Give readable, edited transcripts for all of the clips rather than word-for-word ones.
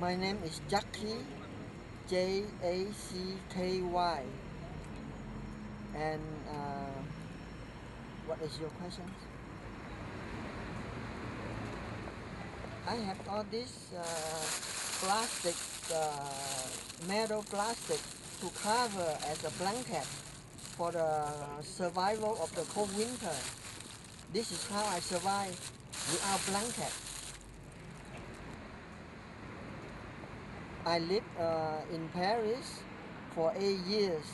My name is Jacky, Jacky, and what is your question? I have all this plastic, metal plastic to cover as a blanket for the survival of the cold winter. This is how I survive without blanket. I lived in Paris for 8 years,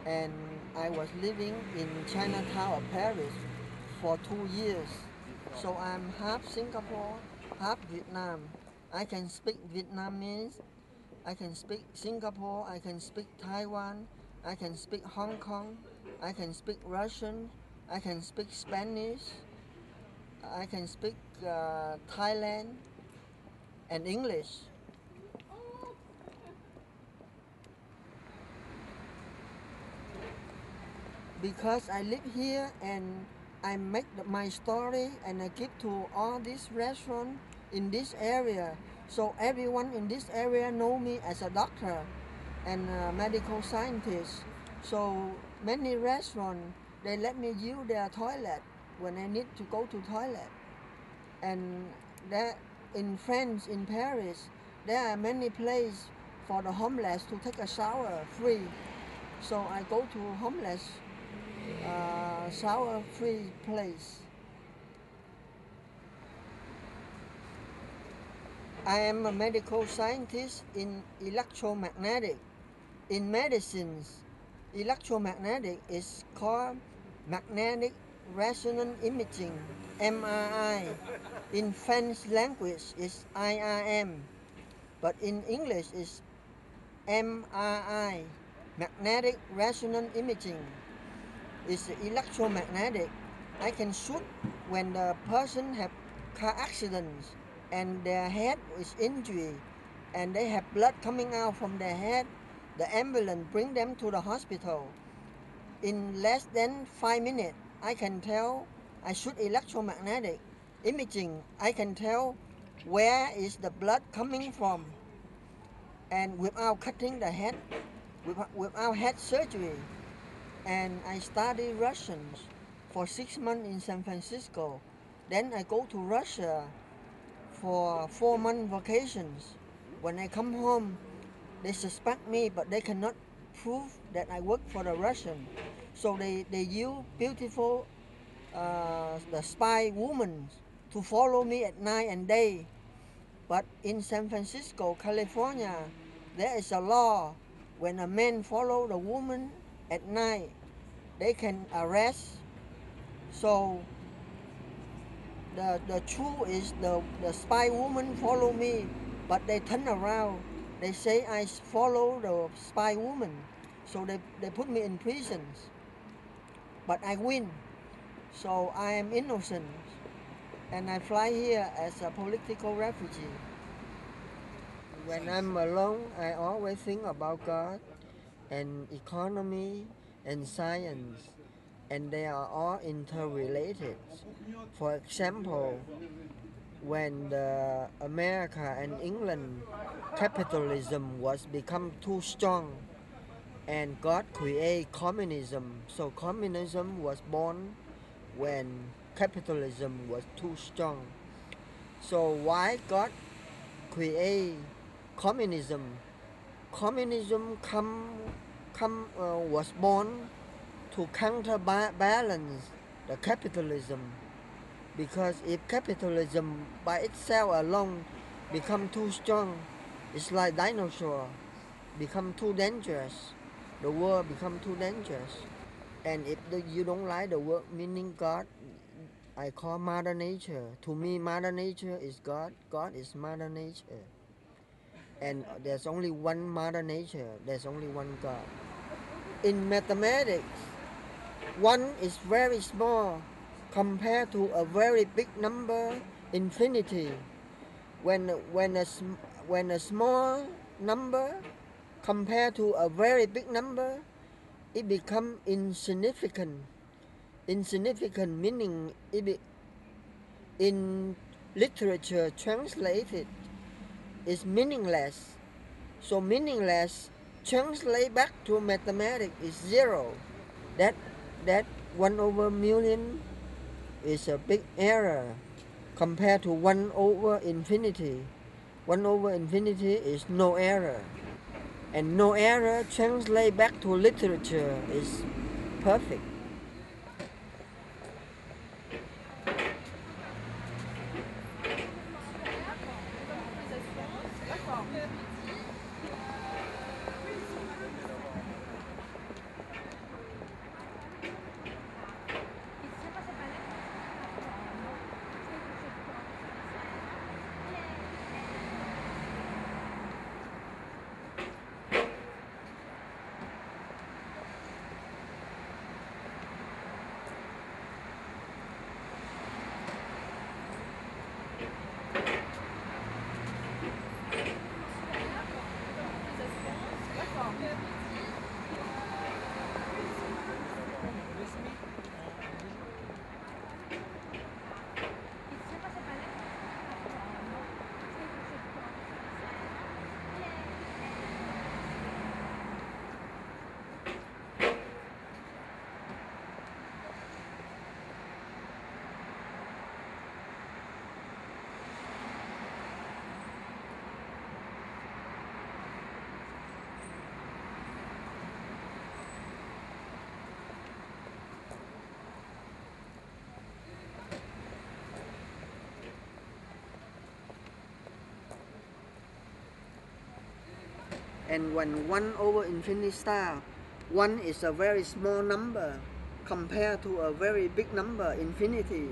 and I was living in Chinatown of Paris for 2 years. So I'm half Singapore, half Vietnam. I can speak Vietnamese, I can speak Singapore, I can speak Taiwan, I can speak Hong Kong, I can speak Russian, I can speak Spanish, I can speak Thailand and English. Because I live here and I make my story and I give to all these restaurants in this area. So everyone in this area know me as a doctor and a medical scientist. So many restaurants, they let me use their toilet when I need to go to toilet. And there in France, in Paris, there are many places for the homeless to take a shower free. So I go to homeless shower free place. I am a medical scientist in electromagnetic. In medicines, electromagnetic is called magnetic resonance imaging, MRI. In French language is IRM, but in English is MRI, magnetic resonance imaging. Is electromagnetic. I can shoot when the person have car accidents and their head is injured and they have blood coming out from their head. The ambulance bring them to the hospital. In less than 5 minutes, I can tell. I shoot electromagnetic imaging. I can tell where is the blood coming from, and without cutting the head, without head surgery. And I study Russians for 6 months in San Francisco. Then I go to Russia for 4 month vacations. When I come home, they suspect me, but they cannot prove that I work for the Russian. So they use beautiful the spy women to follow me at night and day. But in San Francisco, California, there is a law when a man follow the woman at night, they can arrest. So the truth is the spy woman follow me, but they turn around. They say I follow the spy woman. So they put me in prisons. But I win. So I am innocent. And I fly here as a political refugee. When I'm alone, I always think about God and economy and science, and they are all interrelated. For example, when the America and England capitalism was become too strong and God create communism, so communism was born when capitalism was too strong. So why God create communism? Communism was born to counterbalance the capitalism, because if capitalism by itself alone become too strong, it's like dinosaur become too dangerous, the world become too dangerous. And if you don't like the word meaning God, I call Mother Nature. To me, Mother Nature is God, God is Mother Nature, and there's only one Mother Nature, there's only one God. In mathematics, one is very small compared to a very big number, infinity. When a small number compared to a very big number, it become insignificant. Insignificant meaning in literature translated is meaningless. So meaningless translate back to mathematics is zero. That that 1 over million is a big error compared to 1 over infinity. 1 over infinity is no error. And no error translate back to literature is perfect. And when 1 over infinity star, 1 is a very small number compared to a very big number, infinity.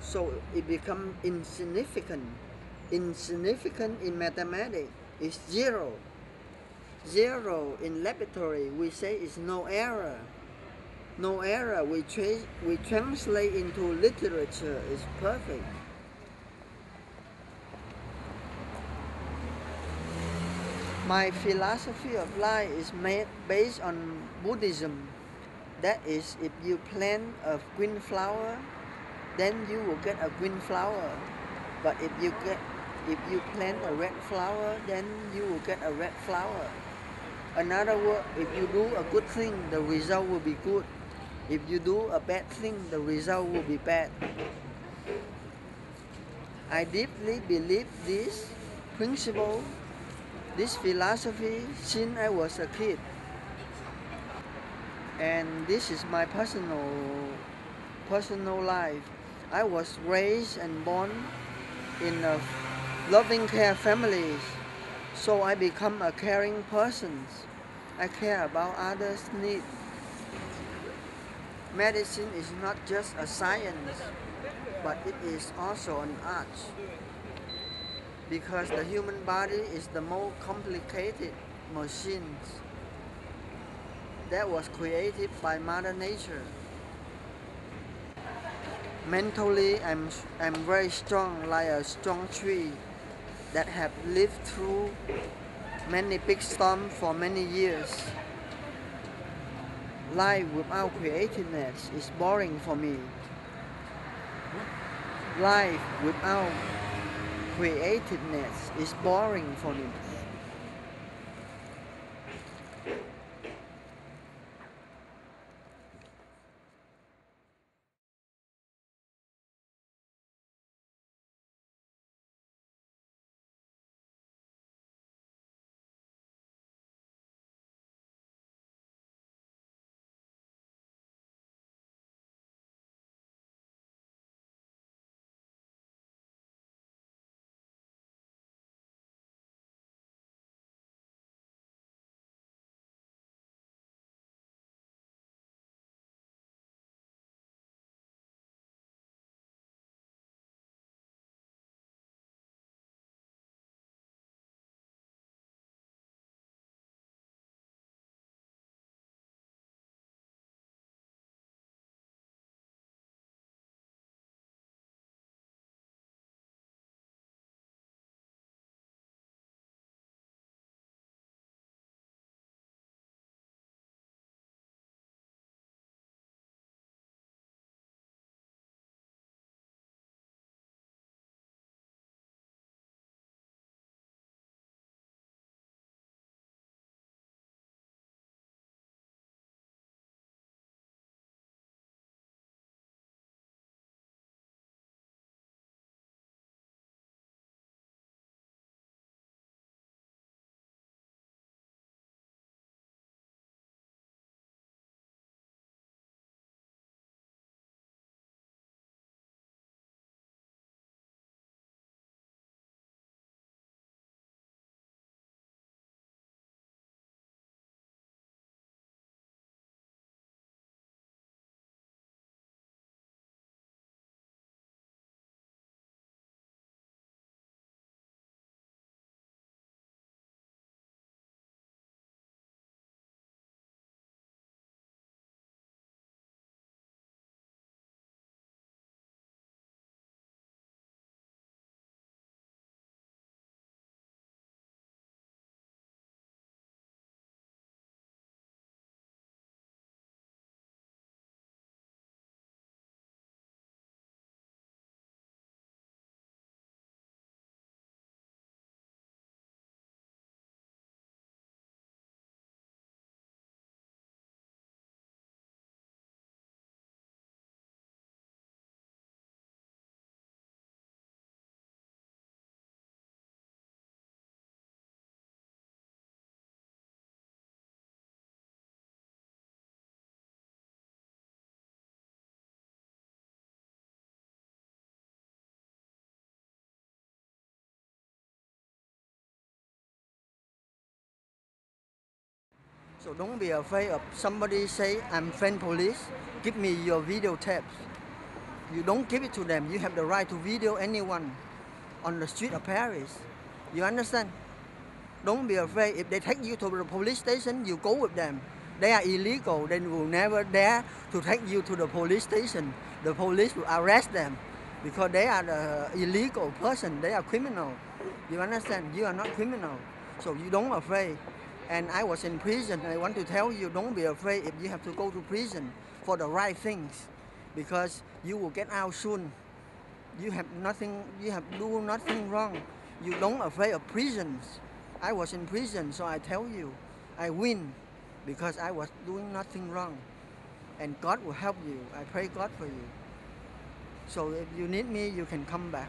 So it becomes insignificant. Insignificant in mathematics is zero. Zero in laboratory we say is no error. No error we translate into literature is perfect. My philosophy of life is based on Buddhism. That is, if you plant a green flower, then you will get a green flower. But if you plant a red flower, then you will get a red flower. Another word, if you do a good thing, the result will be good. If you do a bad thing, the result will be bad. I deeply believe this principle, this philosophy since I was a kid. And this is my personal life. I was raised and born in a loving care family, so I become a caring person. I care about others' needs. Medicine is not just a science, but it is also an art, because the human body is the most complicated machine that was created by Mother Nature. Mentally, I'm very strong, like a strong tree that have lived through many big storms for many years. Life without creativeness is boring for me. Life without creativeness is boring for me. So don't be afraid of somebody say, I'm friend police, give me your video tapes. You don't give it to them. You have the right to video anyone on the street of Paris. You understand? Don't be afraid. If they take you to the police station, you go with them. They are illegal. They will never dare to take you to the police station. The police will arrest them because they are the illegal person. They are criminal. You understand? You are not criminal. So you don't afraid. And I was in prison. I want to tell you, don't be afraid if you have to go to prison for the right things, because you will get out soon. You have do nothing wrong. You don't afraid of prisons. I was in prison, so I tell you, I win because I was doing nothing wrong. And God will help you. I pray God for you. So if you need me, you can come back.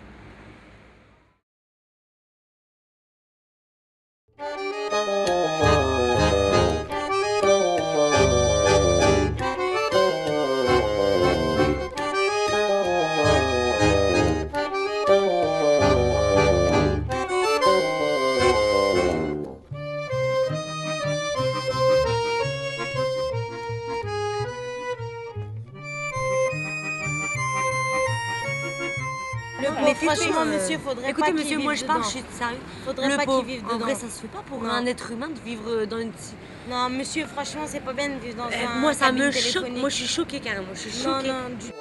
Mais franchement, monsieur, faudrait écoutez, pas monsieur, qu'il moi vive je parle, dedans. je suis sérieux. Faudrait Le pas pauvre, qu'il vive en dedans. vrai, ça se fait pas pour Non. un être humain de vivre dans une... Non, monsieur, franchement, c'est pas bien de vivre dans un Moi, ça cabine me choque. téléphonique. Moi, je suis choquée carrément. Je suis choquée. Non, non, du...